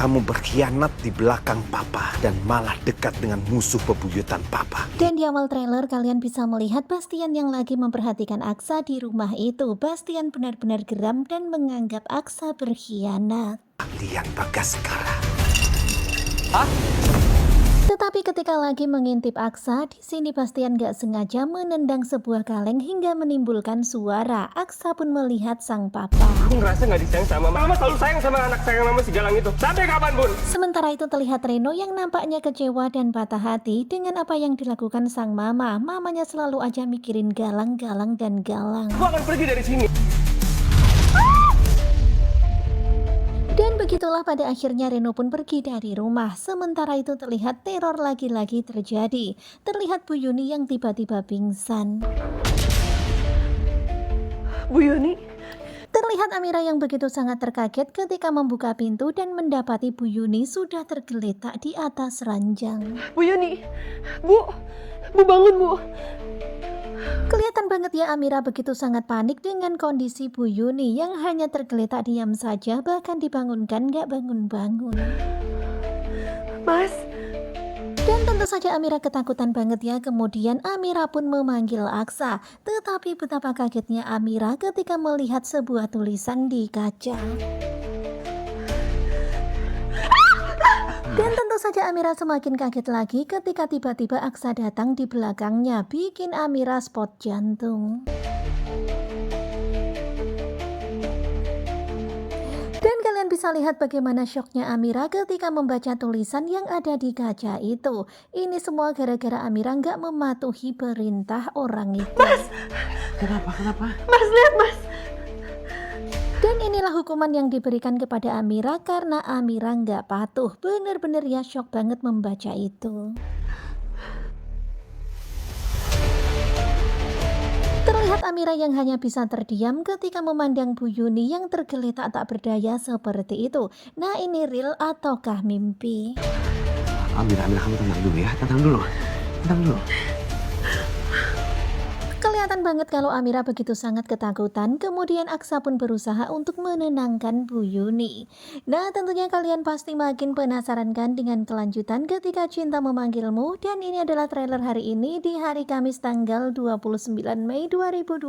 kamu berkhianat di belakang papa dan malah dekat dengan musuh bebuyutan papa. Dan di awal trailer kalian bisa melihat Bastian yang lagi memperhatikan Aksa di rumah itu. Bastian benar-benar geram dan menganggap Aksa berkhianat. Kalian Bagaskara. Tetapi ketika lagi mengintip Aksa, di sini Bastian gak sengaja menendang sebuah kaleng hingga menimbulkan suara. Aksa pun melihat sang papa. Aku ngerasa nggak disayang sama mama. Mama selalu sayang sama anak sayang mama si Galang itu. Sampai kapanpun. Sementara itu terlihat Reno yang nampaknya kecewa dan patah hati dengan apa yang dilakukan sang mama. Mamanya selalu aja mikirin Galang, Galang, dan Galang. Aku akan pergi dari sini. Dan begitulah pada akhirnya Reno pun pergi dari rumah. Sementara itu terlihat teror lagi-lagi terjadi. Terlihat Bu Yuni yang tiba-tiba pingsan. Bu Yuni, Terlihat Amira yang begitu sangat terkaget ketika membuka pintu dan mendapati Bu Yuni sudah tergeletak di atas ranjang. Bu Yuni, Bu bangun Bu. Kelihatan banget ya Amira begitu sangat panik dengan kondisi Bu Yuni yang hanya tergeletak diam saja, bahkan dibangunkan gak bangun-bangun. Mas, Dan tentu saja Amira ketakutan banget ya. Kemudian Amira pun memanggil Aksa. Tetapi betapa kagetnya Amira ketika melihat sebuah tulisan di kaca. Dan tentu saja Amira semakin kaget lagi ketika tiba-tiba Aksa datang di belakangnya, bikin Amira spot jantung. Dan kalian bisa lihat bagaimana syoknya Amira ketika membaca tulisan yang ada di kaca itu. Ini semua gara-gara Amira nggak mematuhi perintah orang itu. Kenapa? Mas lihat Mas. Dan inilah hukuman yang diberikan kepada Amira karena Amira nggak patuh. Bener-bener ya syok banget membaca itu. Terlihat Amira yang hanya bisa terdiam ketika memandang Bu Yuni yang tergeletak tak berdaya seperti itu. Nah, ini real ataukah mimpi? Amira, kamu tenang dulu ya, tenang dulu. Kelihatan banget kalau Amira begitu sangat ketakutan. Kemudian Aksa pun berusaha untuk menenangkan Bu Yuni. Nah, tentunya kalian pasti makin penasaran kan dengan kelanjutan Ketika Cinta Memanggilmu. Dan ini adalah trailer hari ini di hari Kamis tanggal 29 Mei 2025.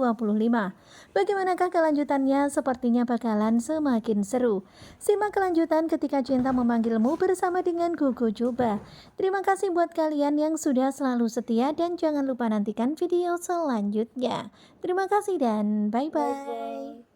Bagaimanakah kelanjutannya? Sepertinya bakalan semakin seru. Simak kelanjutan Ketika Cinta Memanggilmu bersama dengan Gogo Joba. Terima kasih buat kalian yang sudah selalu setia dan jangan lupa nantikan video selanjutnya. Terima kasih dan bye-bye.